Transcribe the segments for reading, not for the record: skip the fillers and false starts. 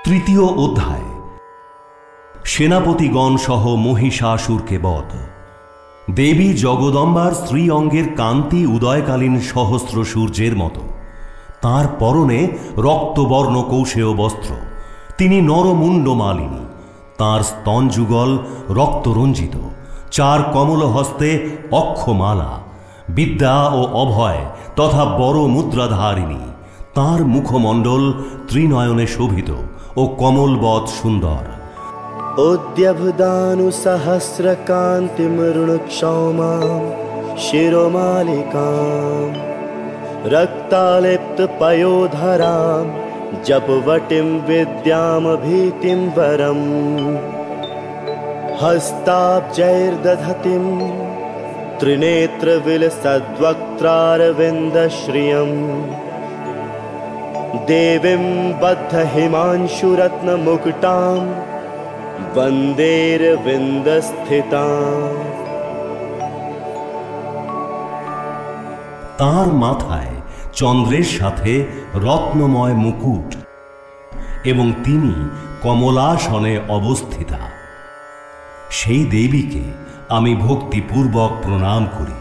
তৃতীয় অধ্যায়। সেনাপতিগণ সহ মহিষাসুরকে বধ। দেবী জগদম্বার স্ত্রী অঙ্গের কান্তি উদয়কালীন সহস্র সূর্যের মতো। তাঁর পরনে রক্তবর্ণ কৌশেয় বস্ত্র। তিনি নরমুণ্ডমালিনী। তাঁর স্তনযুগল রক্তরঞ্জিত। চার কমল হস্তে অক্ষমালা, বিদ্যা ও অভয় তথা বড় মুদ্রাধারিণী। তাঁর মুখমণ্ডল ত্রিনয়নে শোভিত ও কমলবৎ সুন্দর। उद्यभदानु सहस्रकान्तिमरुणक्षौमां शिरोमालिकां रक्तालिप्त पयोधरां जपवटीं विद्यामभीतिं वरम् हस्ताब्जैर्दधतीं त्रिनेत्रविलसद्वक्त्रारविन्दश्रियम् देवीं बद्धहिमांशुरत्नमुकुटां वन्देरविन्दस्थितां। তাঁর মাথায় চন্দ্রের সাথে রত্নময় মুকুট এবং তিনি কমলাসনে অবস্থিতা। সেই দেবীকে আমি ভক্তিপূর্বক প্রণাম করি।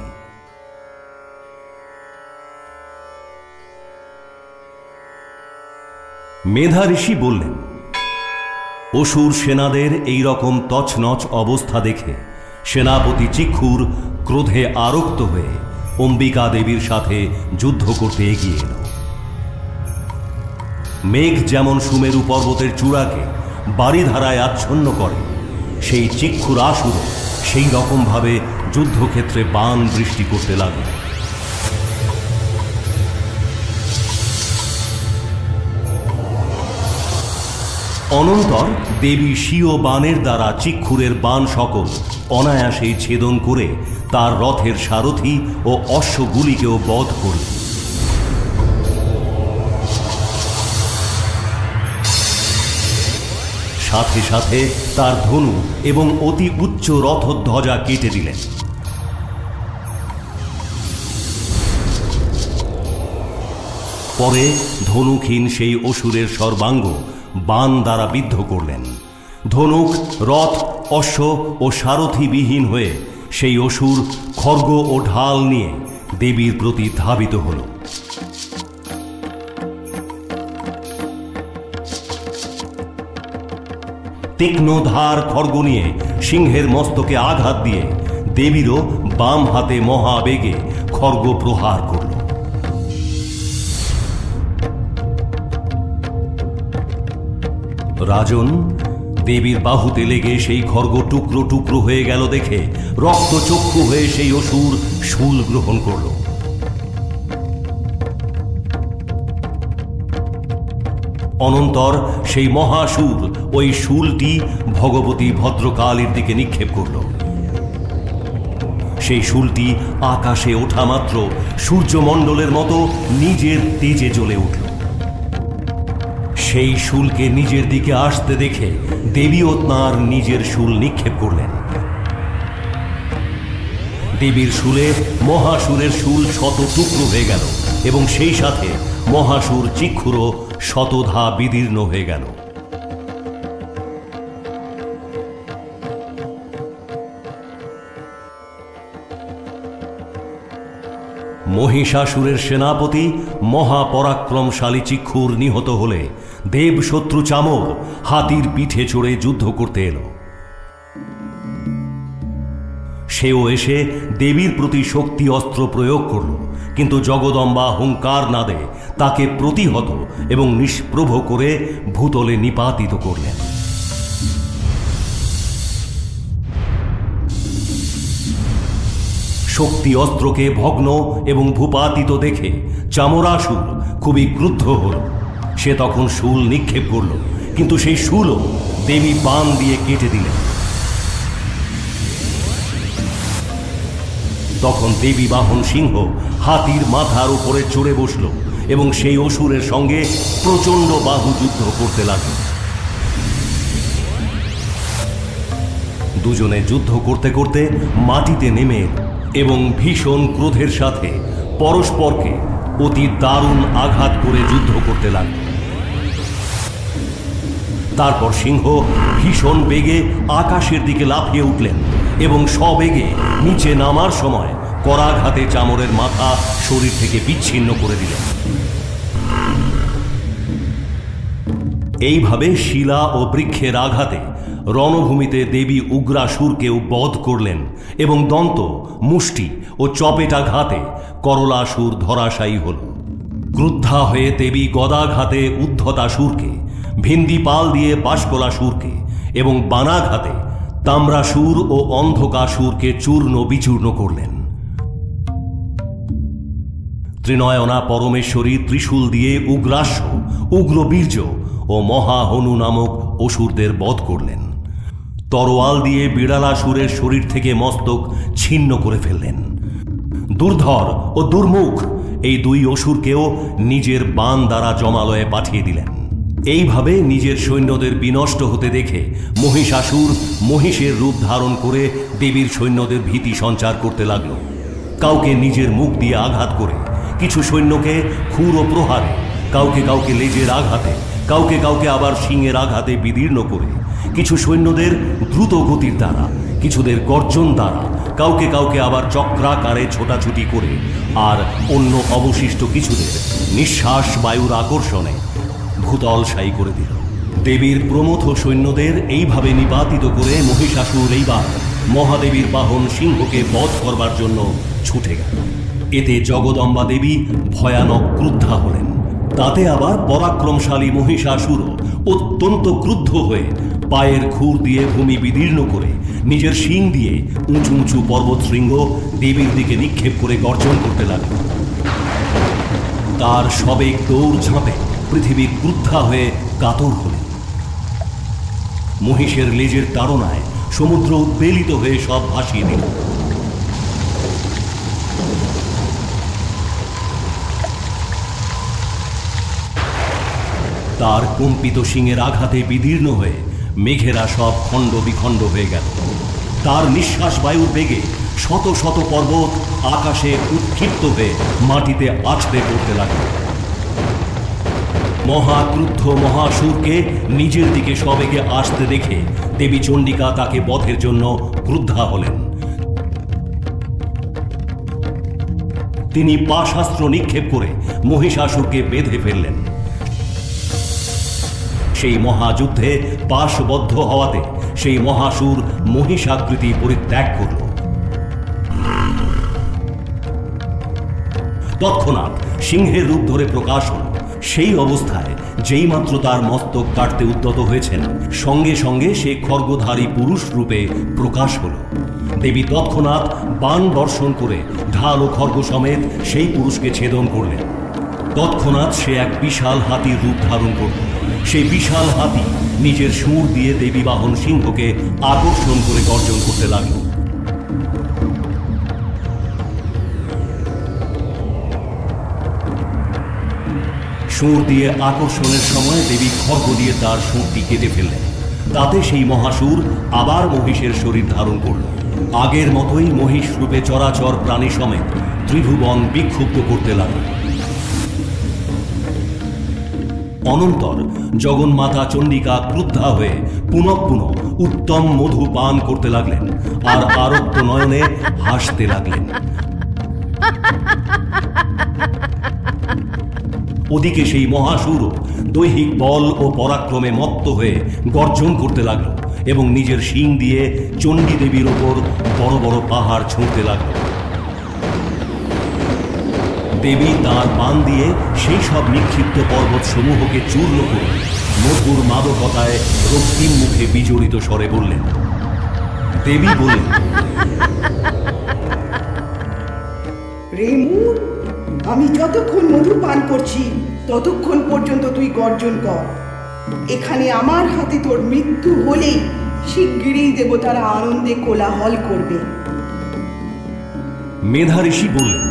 মেধা ঋষি বললেন, অসুর সেনাদের এই রকম তছনছ অবস্থা দেখে সেনাপতি চিক্ষুর ক্রোধে আরক্ত হয়ে অম্বিকা দেবীর সাথে যুদ্ধ করতে এগিয়ে এল। মেঘ যেমন সুমেরু পর্বতের চূড়াকে বারিধারায় আচ্ছন্ন করে, সেই চিক্ষুরাসুর সেই রকমভাবে যুদ্ধক্ষেত্রে বাণ বৃষ্টি করতে লাগল। অনন্তর দেবী স্বীয় বাণের দ্বারা চিক্ষুরের বাণ সকল অনায়াসেই ছেদন করে তার রথের সারথি ও অশ্বগুলিকেও বধ করল। সাথে সাথে তার ধনু এবং অতি উচ্চ রথধ্বজা কেটে দিলেন। পরে ধনুকহীন সেই অসুরের সর্বাঙ্গ বাণ দ্বারা বিদ্ধ করলেন। ধনুক, রথ, অশ্ব ও সারথিবিহীন হয়ে সেই অসুর খড়গ ও ঢাল নিয়ে দেবীর প্রতি ধাবিত হল। তীক্ষ্ণ ধার খড়গ নিয়ে সিংহের মস্তকে আঘাত দিয়ে দেবীরও বাম হাতে মহাবেগে খড়গ প্রহার করল। রাজন, দেবীর বাহুতে লেগে সেই খড়গ টুকরো টুকরো হয়ে গেল দেখে রক্তচক্ষু হয়ে সেই অসুর শূল গ্রহণ করল। অনন্তর সেই মহাসুর ওই শূলটি ভগবতী ভদ্রকালীর দিকে নিক্ষেপ করল। সেই শূলটি আকাশে ওঠা মাত্র সূর্যমণ্ডলের মতো নিজের তেজে জ্বলে উঠল। সেই শূলকে নিজের দিকে আসতে দেখে দেবীও তাঁর নিজের শূল নিক্ষেপ করলেন। দেবীর শূলে মহাসুরের শূল শত টুকরো হয়ে গেল এবং সেই সাথে মহাসুর চিক্ষুরও শতধা বিদীর্ণ হয়ে গেল। মহিষাসুরের সেনাপতি মহাপরাক্রমশালী চিক্ষুর নিহত হলে দেব শত্রু চামর হাতির পিঠে চড়ে যুদ্ধ করতে এলো। সেও এসে দেবীর প্রতি শক্তি অস্ত্র প্রয়োগ করল, কিন্তু জগদম্বা হুঙ্কার নাদে তাকে প্রতিহত এবং নিষ্প্রভ করে ভূতলে নিপাতিত করলেন। শক্তি অস্ত্রকে ভগ্ন এবং ভূপাতিত দেখে চামরাসুর খুবই ক্রুদ্ধ হল। সে তখন শূল নিক্ষেপ করল, কিন্তু সেই শূলও দেবী বাণ দিয়ে কেটে দিলেন। তখন দেবী বাহন সিংহ হাতির মাথার উপরে চড়ে বসল এবং সেই অসুরের সঙ্গে প্রচণ্ড বাহুযুদ্ধ করতে লাগল। দুজনে যুদ্ধ করতে করতে মাটিতে নেমে এবং ভীষণ ক্রোধের সাথে পরস্পরকে অতি দারুণ আঘাত করে যুদ্ধ করতে লাগল। তারপর সিংহ ভীষণ বেগে আকাশের দিকে লাফিয়ে উঠলেন এবং সবেগে নিচে নামার সময় করাঘাতে চামরের মাথা শরীর থেকে বিচ্ছিন্ন করে দিলেন। এইভাবে শিলা ও বৃক্ষের আঘাতে রণভূমিতে দেবী উগ্রাসুরকেও বধ করলেন এবং দন্ত, মুষ্টি ও চপেটাঘাতে করলাসুর ধরাশায়ী হল। ক্রুদ্ধা হয়ে দেবী গদাঘাতে উদ্ধতাসুরকে, ভিন্দিপাল দিয়ে বাষ্কলাসুরকে এবং বানাঘাতে তাম্রাসুর ও অন্ধকাসুরকে চূর্ণ বিচূর্ণ করলেন। ত্রিনয়না পরমেশ্বরী ত্রিশূল দিয়ে উগ্রাস্য, উগ্রবীর্য ও মহাহনু নামক অসুরদের বধ করলেন। তরোয়াল দিয়ে বিড়ালাসুরের শরীর থেকে মস্তক ছিন্ন করে ফেললেন। দুর্ধর ও দুর্মুখ এই দুই অসুরকেও নিজের বাণ দ্বারা জমালয়ে পাঠিয়ে দিলেন। এইভাবে নিজের সৈন্যদের বিনষ্ট হতে দেখে মহিষাসুর মহিষের রূপ ধারণ করে দেবীর সৈন্যদের ভীতি সঞ্চার করতে লাগল। কাউকে নিজের মুখ দিয়ে আঘাত করে, কিছু সৈন্যকে ক্ষুর ও প্রহারে, কাউকে কাউকে লেজের আঘাতে, কাউকে কাউকে আবার শিংয়ের আঘাতে বিদীর্ণ করে, কিছু সৈন্যদের দ্রুত গতির দ্বারা, কিছুদের গর্জন দ্বারা, কাউকে কাউকে আবার চক্রাকারে ছোটাছুটি করে, আর অন্য অবশিষ্ট কিছুদের নিঃশ্বাস বায়ুর আকর্ষণে ভূতলশায়ী করে দিল। দেবীর প্রমথ সৈন্যদের এইভাবে নিপাতিত করে মহিষাসুর এইবার মহাদেবীর বাহন সিংহকে বধ করবার জন্য ছুটে গেল। এতে জগদম্বা দেবী ভয়ানক ক্রুদ্ধা হলেন। তাতে আবার পরাক্রমশালী মহিষাসুরও অত্যন্ত ক্রুদ্ধ হয়ে পায়ের খুর দিয়ে ভূমি বিদীর্ণ করে নিজের শিং দিয়ে উঁচু উঁচু পর্বতশৃঙ্গ দেবীর দিকে নিক্ষেপ করে গর্জন করতে লাগল। তার সবেগ দৌড় ঝাঁপে পৃথিবী ক্রুদ্ধা হয়ে কাতর হলেন। মহিষের লেজের তাড়নায় সমুদ্র উদ্বেলিত হয়ে সব ভাসিয়ে দিল। তার কম্পিত শিংয়ের আঘাতে বিদীর্ণ হয়ে মেঘেরা সব খণ্ড বিখণ্ড হয়ে গেল। তার নিঃশ্বাস বায়ুর বেগে শত শত পর্বত আকাশে উৎক্ষিপ্ত হয়ে মাটিতে আছড়ে পড়তে লাগল। মহাক্রুদ্ধ মহাসুরকে নিজের দিকে সবেগে আসতে দেখে দেবী চণ্ডিকা তাকে বধের জন্য ক্রুদ্ধা হলেন। তিনি পাশাস্ত্র নিক্ষেপ করে মহিষাসুরকে বেঁধে ফেললেন। সেই মহাযুদ্ধে পাশবদ্ধ হওয়াতে সেই মহাসুর মহিষাকৃতি পরিত্যাগ করল। তৎক্ষণাৎ সিংহের রূপ ধরে প্রকাশ হল। সেই অবস্থায় যেই মাত্র তার মস্তক কাটতে উদ্যত হয়েছেন, সঙ্গে সঙ্গে সে খড়গধারী পুরুষ রূপে প্রকাশ হল। দেবী তৎক্ষণাৎ বাণ বর্ষণ করে ঢাল ও খড়গ সমেত সেই পুরুষকে ছেদন করলেন। তৎক্ষণাৎ সে এক বিশাল হাতির রূপ ধারণ করল। সেই বিশাল হাতি নিজের সুর দিয়ে দেবী বাহন সিংহকে আকর্ষণ করে গর্জন করতে লাগল। সুর দিয়ে আকর্ষণের সময় দেবী খড়গ দিয়ে তার সুরটি কেটে ফেললেন। তাতে সেই মহাসুর আবার মহিষের শরীর ধারণ করল। আগের মতোই মহিষ রূপে চরাচর প্রাণী সমেত ত্রিভুবন বিক্ষুব্ধ করতে লাগল। অনন্তর জগন্মাতা চণ্ডিকা ক্রুদ্ধা হয়ে পুনঃ পুনঃ উত্তম মধু পান করতে লাগলেন আর আরক্ত নয়নে হাসতে লাগলেন। ওদিকে সেই মহাসুরও দৈহিক বল ও পরাক্রমে মত্ত হয়ে গর্জন করতে লাগল এবং নিজের শিং দিয়ে চণ্ডী দেবীর ওপর বড় বড় পাহাড় ছুঁড়তে লাগল। দেবী তাঁর বাণ দিয়ে সেই সব নিক্ষিপ্ত পর্বত সমূহকে চূর্ণ করে মধুর মাদকতায় রক্তিম মুখে বিজড়িত স্বরে বললেন। দেবী বললেন, রেমু, আমি যতক্ষণ মধু পান করছি ততক্ষণ পর্যন্ত তুই গর্জন কর। এখানে আমার হাতে তোর মৃত্যু হলেই শিগগিরই দেবতারা আনন্দে কোলাহল করবে। মেধা ঋষি বললেন।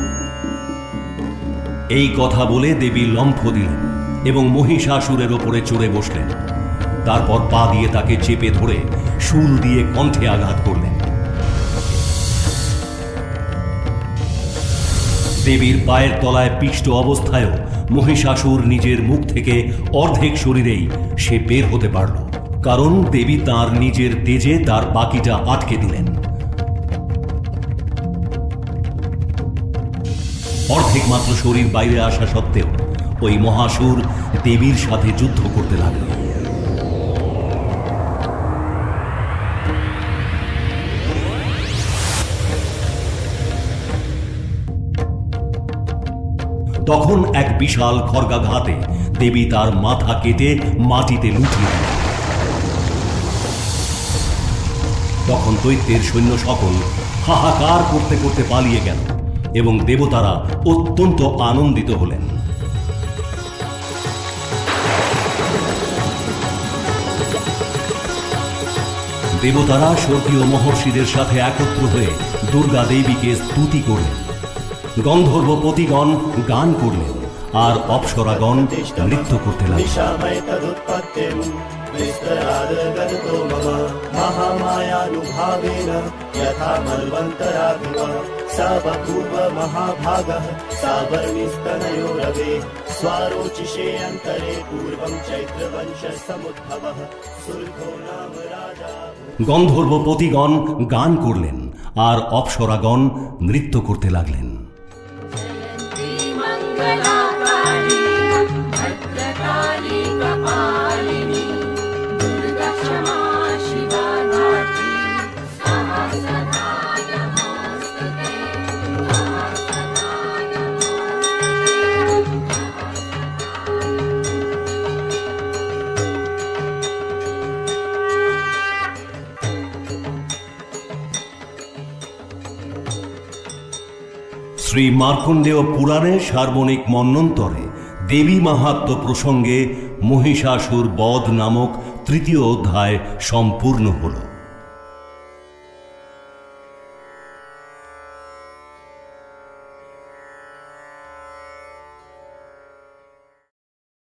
এই কথা বলে দেবী লম্ফ দিলেন এবং মহিষাসুরের ওপরে চড়ে বসলেন। তারপর পা দিয়ে তাকে চেপে ধরে শূল দিয়ে কণ্ঠে আঘাত করলেন। দেবীর পায়ের তলায় পিষ্ট অবস্থায়ও মহিষাসুর নিজের মুখ থেকে অর্ধেক শরীরেই সে বের হতে পারল। কারণ দেবী তার নিজের তেজে তার বাকিটা আটকে দিলেন। অর্ধেক মাত্র শরীর বাইরে আসা সত্ত্বেও ওই মহাসুর দেবীর সাথে যুদ্ধ করতে লাগল। তখন এক বিশাল খড়গাঘাতে দেবী তার মাথা কেটে মাটিতে লুটিয়ে দিলেন। তখন দৈত্যের সৈন্য সকল হাহাকার করতে করতে পালিয়ে গেল এবং দেবতারা অত্যন্ত আনন্দিত হলেন। দেবতারা স্বর্গীয় মহর্ষিদের সাথে একত্র হয়ে দুর্গা দেবীকে স্তুতি করলেন। গন্ধর্ব পতিগণ গান করলেন আর অপ্সরাগণ নৃত্য করতে লাগলেন। গন্ধর্ব পতিগণ গান করলেন আর অপ্সরাগণ নৃত্য করতে লাগলেন। শ্রী মার্কণ্ডেয় পুরাণে সার্বণিক মন্বন্তরে দেবী মাহাত্ম্য প্রসঙ্গে মহিষাসুর বধ নামক তৃতীয় অধ্যায় সম্পূর্ণ হল।